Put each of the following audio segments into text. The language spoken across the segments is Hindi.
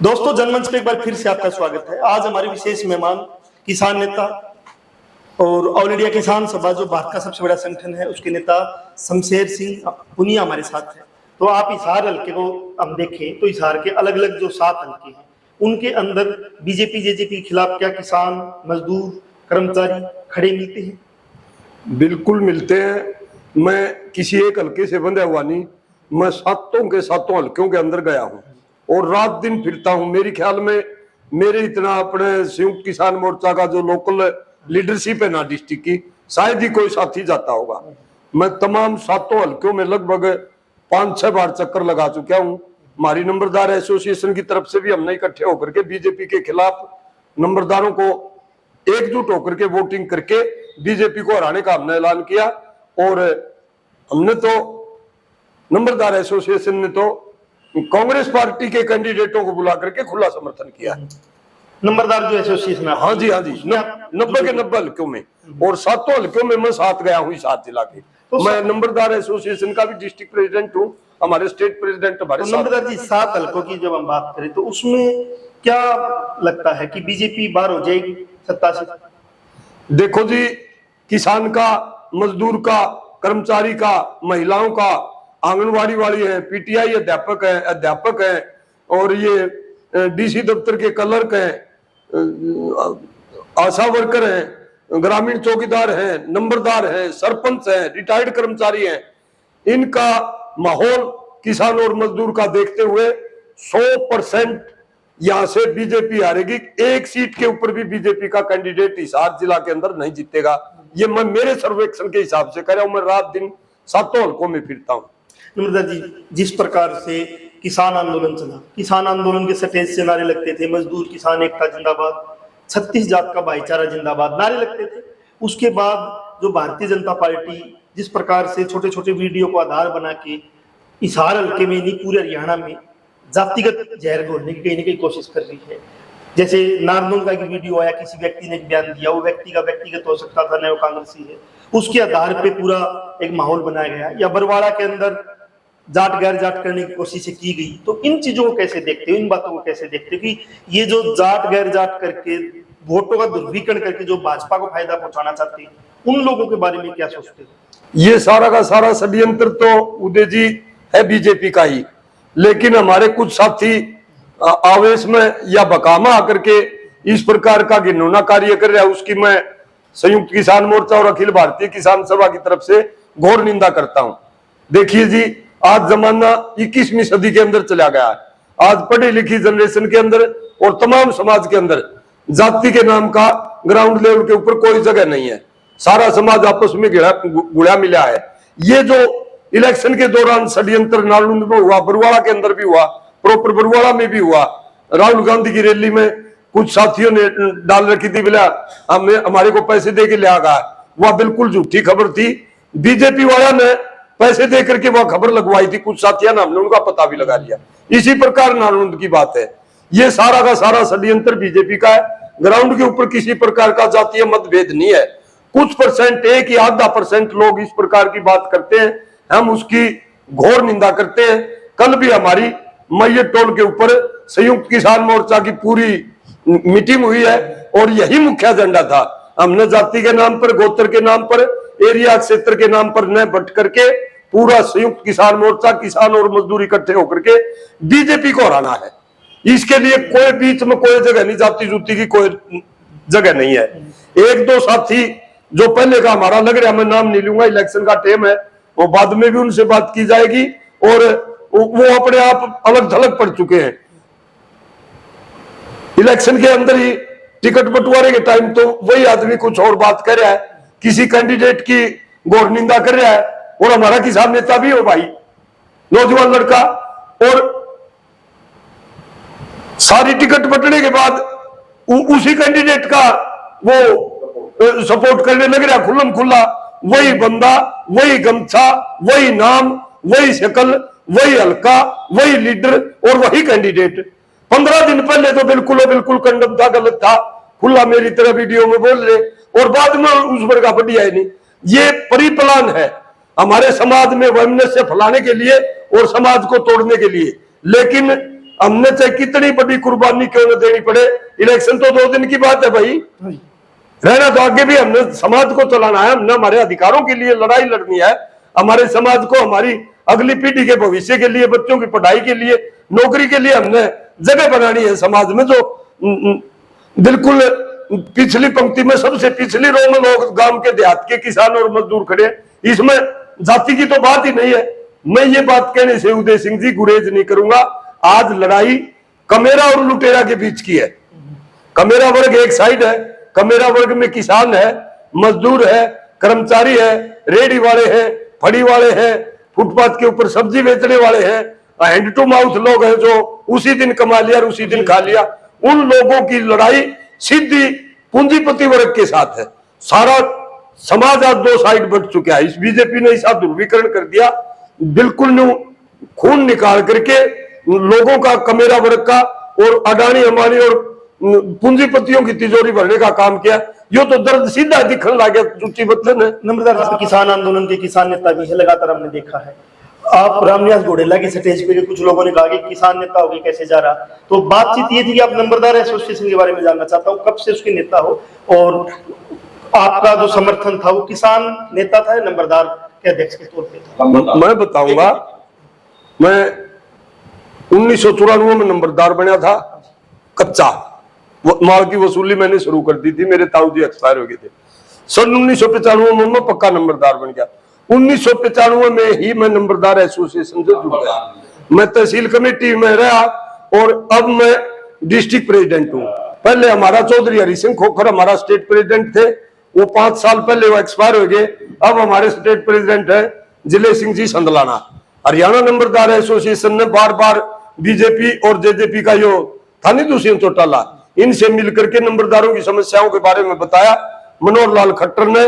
दोस्तों, जनमंच पे एक बार फिर से आपका स्वागत है। आज हमारे विशेष मेहमान किसान नेता और ऑल इंडिया किसान सभा जो भारत का सबसे बड़ा संगठन है उसके नेता शमशेर सिंह पुनिया हमारे साथ है। तो आप हिसार हल्के को हम देखें तो हिसार के अलग अलग जो 7 हल्के हैं उनके अंदर बीजेपी जेजेपी के खिलाफ क्या किसान, मजदूर, कर्मचारी खड़े मिलते हैं? बिल्कुल मिलते हैं। मैं किसी एक हल्के से बंधा हुआ नहीं, मैं सातों के सातों हल्कों के अंदर गया हूँ और रात दिन फिरता हूँ। मेरे ख्याल में मेरे इतना अपने संयुक्त किसान मोर्चा का जो लोकल लीडरशिप है ना डिस्ट्रिक्ट की, शायद ही कोई साथी जाता होगा। मैं तमाम सातों हल्कों में लगभग 5-6 बार चक्कर लगा चुका हूँ। हमारी नंबरदार एसोसिएशन की तरफ से भी हमने इकट्ठे होकर के बीजेपी के खिलाफ नंबरदारों को एकजुट होकर के वोटिंग करके बीजेपी को हराने का हमने ऐलान किया और हमने तो नंबरदार एसोसिएशन ने तो कांग्रेस पार्टी के कैंडिडेटों को बुला करके खुला समर्थन किया। नंबरदार जो एसोसिएशन है, हाँ जी 90 के 90 हल्कों में और 7 हल्कों में मैं साथ गया हूँ। 7 जिला के तो मैं नंबरदार एसोसिएशन का भी डिस्ट्रिक्ट प्रेसिडेंट हूँ, हमारे स्टेट प्रेसिडेंट हमारे साथ। नंबरदार जी, 7 हल्कों की जब हम बात करें तो उसमें क्या लगता है कि बीजेपी बाहर हो जाएगी सत्ता से? देखो जी, किसान का, मजदूर का, कर्मचारी का, महिलाओं का, आंगनवाड़ी वाली है, पीटीआई अध्यापक है और ये डीसी दफ्तर के क्लर्क हैं, आशा वर्कर हैं, ग्रामीण चौकीदार हैं, नंबरदार हैं, सरपंच हैं, रिटायर्ड कर्मचारी हैं। इनका माहौल किसान और मजदूर का देखते हुए 100% यहां से बीजेपी हारेगी। एक सीट के ऊपर भी बीजेपी का कैंडिडेट हिसार जिला के अंदर नहीं जीतेगा। ये मैं मेरे सर्वेक्षण के हिसाब से कह रहा हूं। मैं रात दिन 7 हल्कों में फिरता हूं। नम्रता जी, जिस प्रकार से किसान आंदोलन चला, किसान आंदोलन के सटेज से नारे लगते थे, मजदूर किसान एकता जिंदाबाद, 36 जात का भाईचारा जिंदाबाद नारे लगते थे। उसके बाद जो भारतीय जनता पार्टी जिस प्रकार से छोटे छोटे वीडियो को आधार बना के हिसार हल्के में नहीं पूरे हरियाणा में जातिगत जहर घोलने की कहीं ना कहीं कोशिश कर रही है। जैसे नारनौल का एक वीडियो आया, किसी व्यक्ति ने एक बयान दिया, वो व्यक्ति का व्यक्तिगत हो सकता था, न वो कांग्रेसी है, उसके आधार पे पूरा एक माहौल बनाया गया। या बरवाड़ा के अंदर जाट गैर जाट करने की कोशिश की गई। तो इन चीजों को कैसे देखते हो, इन बातों को कैसे देखते हो कि ये जो जाट गैर जाट करके वोटों का दुर्विकरण करके जो भाजपा को फायदा पहुंचाना चाहते हैं, उन लोगों के बारे में क्या सोचते हो? ये सारा का सारा षड्यंत्र तो उदय जी है बीजेपी का ही, लेकिन हमारे कुछ साथी आवेश में या बकामा आकर के इस प्रकार का घिनौना कार्य कर रहा है, उसकी मैं संयुक्त किसान मोर्चा और अखिल भारतीय किसान सभा की तरफ से घोर निंदा करता हूं। देखिए जी, आज जमाना 21वीं सदी के अंदर चला गया है। आज पढ़ी लिखी जनरेशन के अंदर और तमाम समाज के अंदर जाति के नाम का ग्राउंड लेवल के ऊपर कोई जगह नहीं है। सारा समाज आपस में गुड़ा मिला है। ये जो इलेक्शन के दौरान षड्यंत्र नालंदा में हुआ, बरवाड़ा के अंदर भी हुआ, प्रॉपर बरवाड़ा में भी हुआ। राहुल गांधी की रैली में कुछ साथियों ने डाल रखी थी, बोला हमारे को पैसे दे के ले आ गया, वह बिल्कुल झूठी खबर थी। बीजेपी वाला ने पैसे दे करके वह खबर लगवाई थी कुछ साथियों ने, हमने उनका पता भी लगा लिया। इसी प्रकार नालंदा की बात है। ये सारा का सारा षड्यंत्र बीजेपी का है। ग्राउंड के ऊपर किसी प्रकार का जातीय मतभेद नहीं है। कुछ परसेंट, 1 या आधा % लोग इस प्रकार की बात करते हैं, हम उसकी घोर निंदा करते हैं। कल भी हमारी मैयत टोल के ऊपर संयुक्त किसान मोर्चा की पूरी मीटिंग हुई है और यही मुख्य एजेंडा था। हमने जाति के नाम पर, गोत्र के नाम पर, एरिया क्षेत्र के नाम पर न बट करके पूरा संयुक्त किसान मोर्चा, किसान और मजदूर इकट्ठे होकर के बीजेपी को हराना है। इसके लिए कोई बीच में कोई जगह नहीं, जाति जुति की कोई जगह नहीं है। 1-2 साथी जो पहले का हमारा लग रहा है, मैं नाम नहीं लूंगा, इलेक्शन का टाइम है, वो बाद में भी उनसे बात की जाएगी और वो अपने आप अलग थलग पड़ चुके हैं। इलेक्शन के अंदर ही टिकट बंटवारे के टाइम तो वही आदमी कुछ और बात कर रहा है, किसी कैंडिडेट की घोर निंदा कर रहा है। और हमारा किसान नेता भी हो भाई, नौजवान लड़का, और सारी टिकट बंटने के बाद उसी कैंडिडेट का वो सपोर्ट करने लग रहा खुल्लम खुल्ला। वही बंदा, वही गमछा, वही नाम, वही शक्ल, वही हल्का, वही लीडर और वही कैंडिडेट। 15 दिन पहले तो बिल्कुल कंडम था, गलत था, खुला मेरी तरह वीडियो में बोल रहे, और बाद में उस पर का बढ़िया है नहीं। ये परिप्लान है हमारे समाज में वैमनस्य फैलाने के लिए और समाज को तोड़ने के लिए। लेकिन हमने चाहे कितनी बड़ी कुर्बानी क्यों न देनी पड़े, इलेक्शन तो 2 दिन की बात है भाई, रहना तो आगे भी हमने समाज को चलाना है, हमने हमारे अधिकारों के लिए लड़ाई लड़नी है, हमारे समाज को, हमारी अगली पीढ़ी के भविष्य के लिए, बच्चों की पढ़ाई के लिए, नौकरी के लिए हमने जगह बनानी है समाज में। जो बिल्कुल पिछली पंक्ति में सबसे पिछली रो में लोग गांव के देहात के किसान और मजदूर खड़े हैं, इसमें जाति की तो बात ही नहीं है। मैं ये बात कहने से उदय सिंह जी गुरेज नहीं करूंगा। आज लड़ाई कमेरा और लुटेरा के बीच की है। कमेरा वर्ग एक साइड है, कमेरा वर्ग में किसान है, मजदूर है, कर्मचारी है, रेडी वाले हैं, फड़ी वाले हैं, फुटपाथ के ऊपर सब्जी बेचने वाले हैं, हैंड टू माउथ लोग हैं जो उसी दिन कमा लिया और उसी दिन खा लिया। उन लोगों की लड़ाई सीधी पूंजीपति वर्ग के साथ है। सारा समाज आज 2 साइड बढ़ चुका है। इस बीजेपी ने ऐसा ध्रुवीकरण कर दिया, बिल्कुल खून निकाल करके लोगों का, कमेरा वर्ग का और अडानी अंबानी और पूंजीपतियों की तिजोरी भरने का काम किया। यो तो दर्द सीधा दिखने लगा, चुट्टी बदलन है। नंबरदार साहब, किसान आंदोलन के किसान नेता भी है, लगातार हमने देखा है। आप रामनिवास घोडेला की स्टेज पे कुछ लोगों ने कहा कि किसान नेता होगी कैसे जा रहा, तो बातचीत ये थी कि आप नंबरदार एसोसिएशन के बारे में जानना चाहता हूँ, कब से उसके नेता हो और आपका जो समर्थन था वो किसान नेता था या नंबरदार के अध्यक्ष के तौर पे था? मैं बताऊंगा, मैं 1994 में नंबरदार बना था, कच्चा माल की वसूली मैंने शुरू कर दी थी, मेरे ताऊ जी एक्सपायर हो गए थे। सन 1995 में मैं पक्का नंबरदार बन गया। 1995 में ही मैं नंबरदार एसोसिएशन से जुड़ गया। मैं तहसील कमेटी में रहा और अब मैं डिस्ट्रिक्ट प्रेसिडेंट हूँ। पहले हमारा चौधरी हरि सिंह खोखर हमारा स्टेट प्रेसिडेंट थे, वो 5 साल पहले वो एक्सपायर हो गए। अब हमारे स्टेट प्रेसिडेंट है जिले सिंह जी संदलाना। हरियाणा नंबरदार एसोसिएशन ने बार बार बीजेपी और जेजेपी का यो था नहीं दुष्यंत चौटाला, इनसे मिलकर के नंबरदारों की समस्याओं के बारे में बताया। मनोहर लाल खट्टर ने,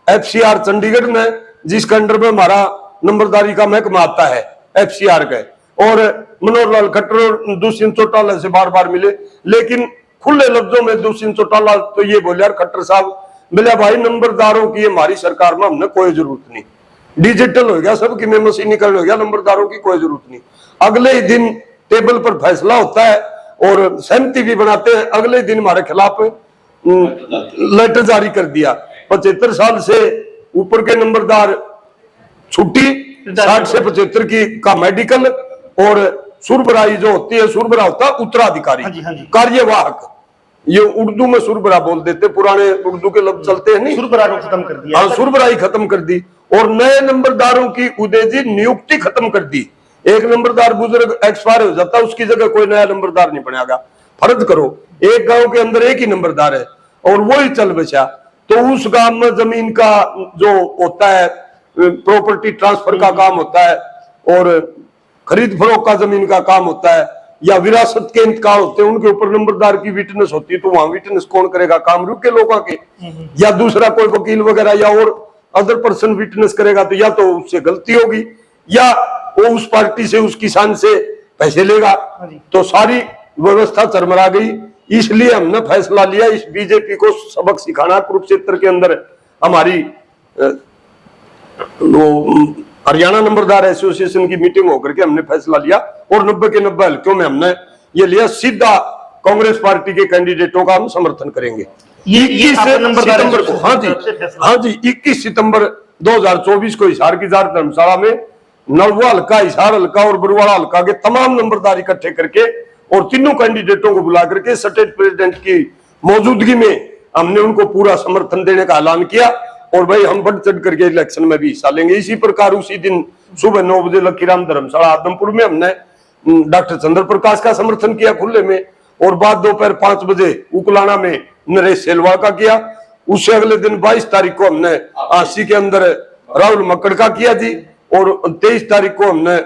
एफसीआर चंडीगढ़ ने, जिसके अंडर में हमारा नंबरदारी का महकमा आता है एफसीआर के, और मनोहर लाल खट्टर और दुष्यंत चौटाला से बार बार मिले, लेकिन खुले लफ्जों में दुष्यंत चौटाला तो ये बोले, यार खट्टर साहब, बोले भाई नंबरदारों की हमारी सरकार में हमने कोई जरूरत नहीं, डिजिटल हो गया सबकी में, मशीनीकरण हो गया, नंबरदारों की कोई जरूरत नहीं। अगले ही दिन टेबल पर फैसला होता है और सहमति भी बनाते हैं, अगले दिन हमारे खिलाफ लेटर जारी कर दिया। 75 साल से ऊपर के नंबरदार छुट्टी, 60 से 75 की का मेडिकल, और सुरबराई जो होती है, सुरबरा होता है उत्तराधिकारी, कार्यवाहक, ये उर्दू में सुरबरा बोल देते, पुराने उर्दू के लफ्ज चलते हैं नहीं, सुरबरा को खत्म कर दिया। हाँ, सुरबराई खत्म कर दी और नए नंबरदारों की उदय जी नियुक्ति खत्म कर दी। एक नंबरदार बुजुर्ग एक्सपायर हो जाता, उसकी जगह कोई नया नंबरदार नहीं बनेगा। फर्ज करो एक गांव के अंदर एक ही नंबरदार है और वो ही चल बचा, तो उस गांव में जमीन का जो होता है, प्रॉपर्टी ट्रांसफर का काम होता है और खरीद फरोख्त का जमीन का काम होता है, या विरासत के इंतकाल होते हैं, उनके ऊपर नंबरदार की विटनेस होती है, तो वहां विटनेस कौन करेगा? काम रुके लोगों के, या दूसरा कोई वकील वगैरह या और अदर पर्सन विटनेस करेगा, तो या तो उससे गलती होगी या वो उस पार्टी से, उस किसान से पैसे लेगा। तो सारी व्यवस्था चरमरा गई। इसलिए हमने फैसला लिया इस बीजेपी को सबक सिखाना। कुरुक्षेत्र के अंदर हमारी हरियाणा नंबरदार एसोसिएशन की मीटिंग होकर के हमने फैसला लिया और 90 के 90 हल्कों में हमने ये लिया, सीधा कांग्रेस पार्टी के कैंडिडेटों का हम समर्थन करेंगे। 21 सितंबर को, हाँ जी 21 सितंबर 2024 को हिसार की जार धर्मशाला में नलवा हल्का, हिसार हल्का और बरुवाड़ा हल्का के तमाम नंबरदार इकट्ठे करके और तीनों कैंडिडेटों को बुला करके स्टेट प्रेसिडेंट की मौजूदगी में हमने उनको पूरा समर्थन देने का ऐलान किया और भाई हम बढ़ चढ़ करके इलेक्शन में भी हिस्सा लेंगे। इसी प्रकार उसी दिन सुबह 9 बजे लकीराम धर्मशाला आदमपुर में हमने डॉक्टर चंद्र प्रकाश का समर्थन किया खुले में, और बाद दोपहर 5 बजे उकलाना में नरेश सेलवाल का किया। उससे अगले दिन 22 तारीख को हमने आसी के अंदर राहुल मक्कड़ का किया जी, और 23 तारीख को हमने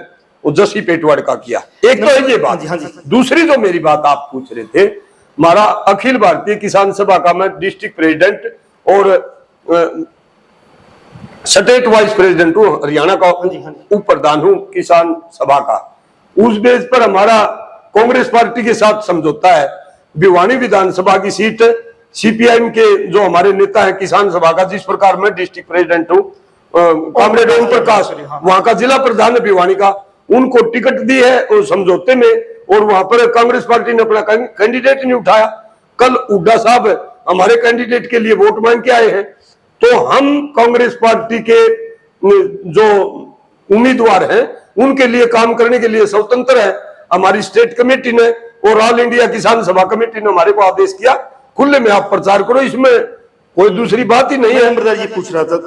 जसी पेटवाड़ का किया। एक तो है ये बात। दूसरी जो मेरी बात आप पूछ रहे थे, हमारा अखिल भारतीय किसान सभा का मैं डिस्ट्रिक्ट प्रेसिडेंट और स्टेट वाइस प्रेसिडेंट हूँ, हरियाणा का उप प्रधान हूँ किसान सभा का। उस बेस पर हमारा कांग्रेस पार्टी के साथ समझौता है। भिवानी विधानसभा की सीट सीपीआईएम के जो हमारे नेता है किसान सभा का, जिस प्रकार मैं डिस्ट्रिक्ट प्रेसिडेंट हूँ, कॉमरेड ओम प्रकाश वहां का जिला प्रधान है भिवानी का, उनको टिकट दी है और समझौते में और वहां पर कांग्रेस पार्टी ने अपना कैंडिडेट नहीं उठाया। कल हुड्डा साहब हमारे कैंडिडेट के लिए वोट मांग के आए हैं, तो हम कांग्रेस पार्टी के जो उम्मीदवार हैं उनके लिए काम करने के लिए स्वतंत्र है। हमारी स्टेट कमेटी ने और ऑल इंडिया किसान सभा कमेटी ने हमारे को आदेश किया खुले में आप प्रचार करो, इसमें कोई दूसरी बात ही नहीं है। अमृता जी पूछ रहा था,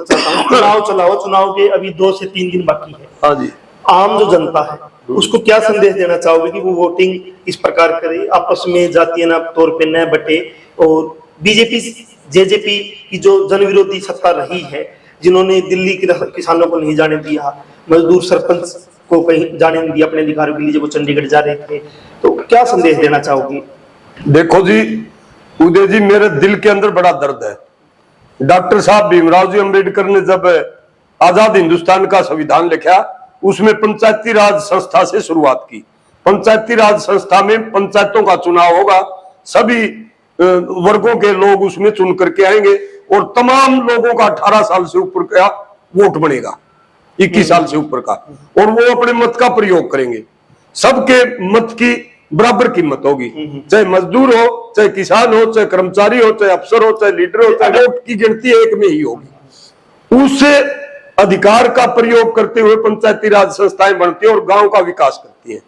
चुनाव के अभी 2 से 3 दिन बाकी है। हाँ जी, आम जो जनता है उसको क्या संदेश देना चाहोगे कि वो वोटिंग इस प्रकार करे, आपस में जातीय ना तौर पे न बटे, और बीजेपी जेजेपी की जो जन विरोधी सत्ता रही है, जिन्होंने दिल्ली के किसानों को नहीं जाने दिया, मजदूर सरपंच को कहीं जाने नहीं दिया अपने अधिकारों के लिए जब वो चंडीगढ़ जा रहे थे, तो क्या संदेश देना चाहोगे? देखो जी उदय जी, मेरे दिल के अंदर बड़ा दर्द है। डॉक्टर साहब भीमराव जी अंबेडकर ने जब आजाद हिंदुस्तान का संविधान लिखा, उसमें पंचायती राज संस्था से शुरुआत की। पंचायती राज संस्था में पंचायतों का चुनाव होगा, सभी वर्गों के लोग उसमें चुन करके आएंगे और तमाम लोगों का 18 साल से ऊपर का वोट बनेगा, 21 साल से ऊपर का, और वो अपने मत का प्रयोग करेंगे। सबके मत की बराबर कीमत होगी, चाहे मजदूर हो, चाहे किसान हो, चाहे कर्मचारी हो, चाहे अफसर हो, चाहे लीडर हो, चाहे वोट की गिनती एक में ही होगी। उससे अधिकार का प्रयोग करते हुए पंचायती राज संस्थाएं बनती है और गांव का विकास करती है।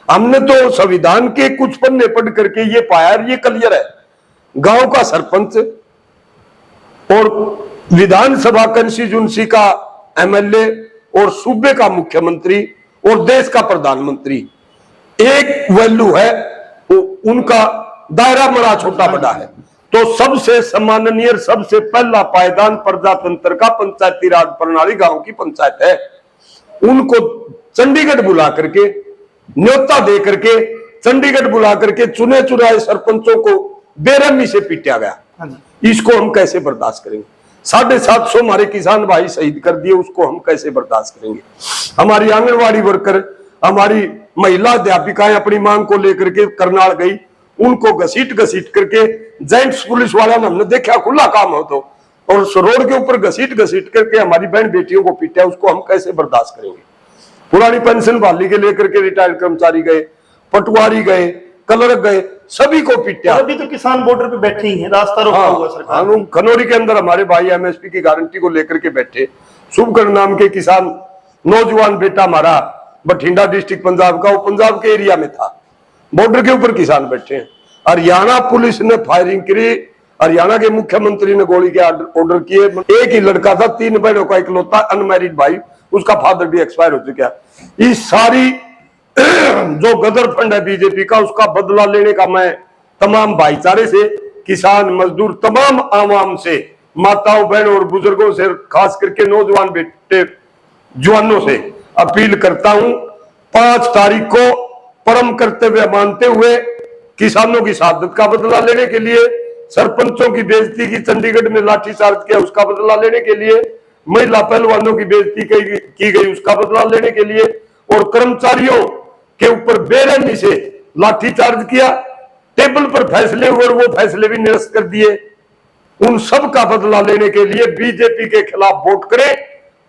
हमने तो संविधान के कुछ पन्ने पढ़ करके ये पाया, ये क्लियर है, गांव का सरपंच और विधानसभा कंस्टिट्यूंसी का एमएलए और सूबे का मुख्यमंत्री और देश का प्रधानमंत्री एक वैल्यू है, उनका दायरा बड़ा छोटा बड़ा है। तो सबसे सम्माननीय, सबसे पहला पायदान प्रजातंत्र का पंचायती राज प्रणाली गांव की पंचायत है। उनको चंडीगढ़ बुला करके, न्योता दे करके चंडीगढ़ बुला करके चुने चुनाए सरपंचों को बेरहमी से पीटा गया। इसको हम कैसे बर्दाश्त करेंगे? 750 हमारे किसान भाई शहीद कर दिए, उसको हम कैसे बर्दाश्त करेंगे? हमारी आंगनवाड़ी वर्कर, हमारी महिला अध्यापिकाएं अपनी मांग को लेकर के करनाल गई, उनको घसीट घसीट करके जेंट्स पुलिस वाला ने हमने देखा खुला काम हो तो, और रोड के ऊपर घसीट घसीट करके हमारी बहन बेटियों को पीटा, उसको हम कैसे बर्दाश्त करेंगे? पुरानी पेंशन बहाली के लेकर के रिटायर्ड कर्मचारी गए, पटवारी गए, क्लर्क गए, सभी को पीटा। अभी तो किसान बॉर्डर पे बैठे ही हैं, रास्ता रोका हुआ सरकार। खनौरी के अंदर हमारे भाई एमएसपी की गारंटी को लेकर के बैठे। शुभकरण नाम के किसान, नौजवान बेटा हमारा बठिंडा डिस्ट्रिक्ट पंजाब का, वो पंजाब के एरिया में था, बॉर्डर के ऊपर किसान बैठे हैं। हरियाणा पुलिस ने फायरिंग करी, हरियाणा के मुख्यमंत्री ने गोली के ऑर्डर किए। एक ही लड़का था, 3 बहनों का इकलौता अनमैरिड भाई, उसका फादर भी एक्सपायर हो चुका है। इस सारी जो गदर फंड है बीजेपी का, उसका बदला लेने का मैं तमाम भाईचारे से, किसान मजदूर तमाम आवाम से, माताओं बहनों और बुजुर्गों से, खास करके नौजवान बेटे जवानों से अपील करता हूं। 5 तारीख को परम कर्तव्य मानते हुए किसानों की शहादत का बदला लेने के लिए, सरपंचों की बेइज्जती की चंडीगढ़ में लाठीचार्ज किया उसका बदला लेने के लिए, महिला पहलवानों की बेइज्जती की गई उसका बदला लेने के लिए, और कर्मचारियों के ऊपर बेरहमी से लाठीचार्ज किया, टेबल पर फैसले हुए और वो फैसले भी निरस्त कर दिए, उन सब का बदला लेने के लिए बीजेपी के खिलाफ वोट करें।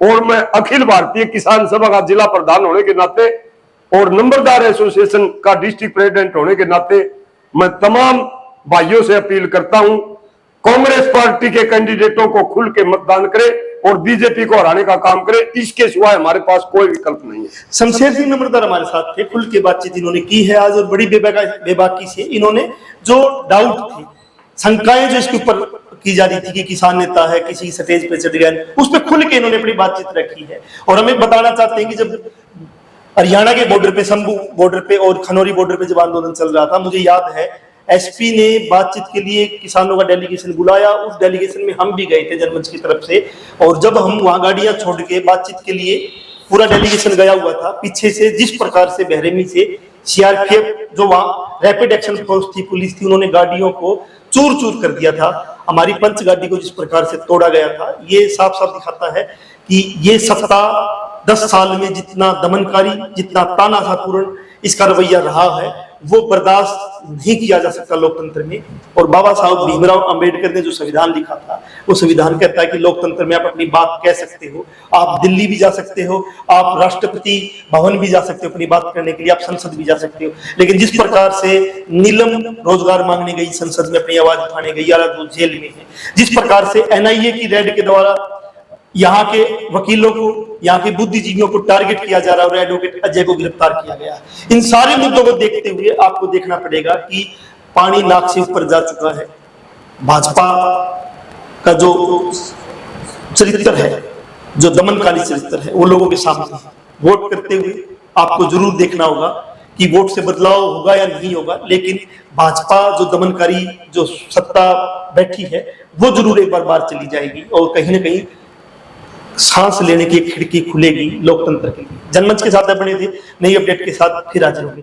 और मैं अखिल भारतीय किसान सभा का जिला प्रधान होने के नाते और नंबरदार एसोसिएशन का डिस्ट्रिक्ट प्रेसिडेंट होने के नाते मैं तमाम भाइयों से अपील करता हूं, कांग्रेस पार्टी के कैंडिडेटों को खुल के मतदान करें और बीजेपी को हराने का काम करें। इसके सिवाय हमारे पास कोई विकल्प नहीं है। शमशेर सिंह नम्रदार हमारे साथ थे, खुल के बातचीत इन्होंने की है आज, और बड़ी बेबाकी से इन्होंने जो डाउट थी, शंकाएं जो इसके ऊपर की जा रही थी कि किसान नेता है, किसी स्टेज पे चढ़ गया, उस पर खुल के इन्होंने अपनी बातचीत रखी है। और हमें बताना चाहते हैं कि जब हरियाणा के बॉर्डर पे, शंभू बॉर्डर पे और खनौरी बॉर्डर पे जब आंदोलन चल रहा था, मुझे याद है एसपी ने बातचीत के लिए किसानों का डेलीगेशन बुलाया, उस डेलीगेशन में हम भी गए थे जनमंच की तरफ से। और जब हम वहां गाड़ियां छोड़ के बातचीत के लिए, पूरा डेलीगेशन गया हुआ था, पीछे से जिस प्रकार से बेरहमी से सीआरपीएफ जो वहां रैपिड एक्शन फोर्स थी, पुलिस थी, उन्होंने गाड़ियों को चूर चूर कर दिया था। हमारी पंच गाड़ी को जिस प्रकार से तोड़ा गया था, ये साफ साफ दिखाता है कि ये सत्ता 10 साल में जितना दमनकारी, जितना तानाशाहपूर्ण इसका रवैया रहा है वो बर्दाश्त नहीं किया जा सकता लोकतंत्र में। और बाबा साहब भीमराव अंबेडकर ने जो संविधान लिखा था, वो संविधान कहता है कि लोकतंत्र में आप अपनी बात कह सकते हो, आप दिल्ली भी जा सकते हो, आप राष्ट्रपति भवन भी जा सकते हो अपनी बात करने के लिए, आप संसद भी जा सकते हो। लेकिन जिस प्रकार से नीलम रोजगार मांगने गई संसद में, अपनी आवाज उठाने गई, या वो जेल में है, जिस प्रकार से एनआईए की रेड के द्वारा यहाँ के वकीलों को, यहाँ के बुद्धिजीवियों को टारगेट किया जा रहा है और एडवोकेट अजय को गिरफ्तार किया गया। इन सारे मुद्दों को देखते हुए आपको देखना पड़ेगा कि पानी नाक से ऊपर जा चुका है। भाजपा का जो चरित्र है, जो दमनकारी चरित्र है, वो लोगों के सामने है। वोट करते हुए आपको जरूर देखना होगा कि वोट से बदलाव होगा या नहीं होगा, लेकिन भाजपा जो दमनकारी जो सत्ता बैठी है वो जरूर एक बार चली जाएगी और कहीं ना कहीं सांस लेने की खिड़की खुलेगी लोकतंत्र के लिए। जनमंच के साथ बने थे, नई अपडेट के साथ फिर हाजिर होंगे।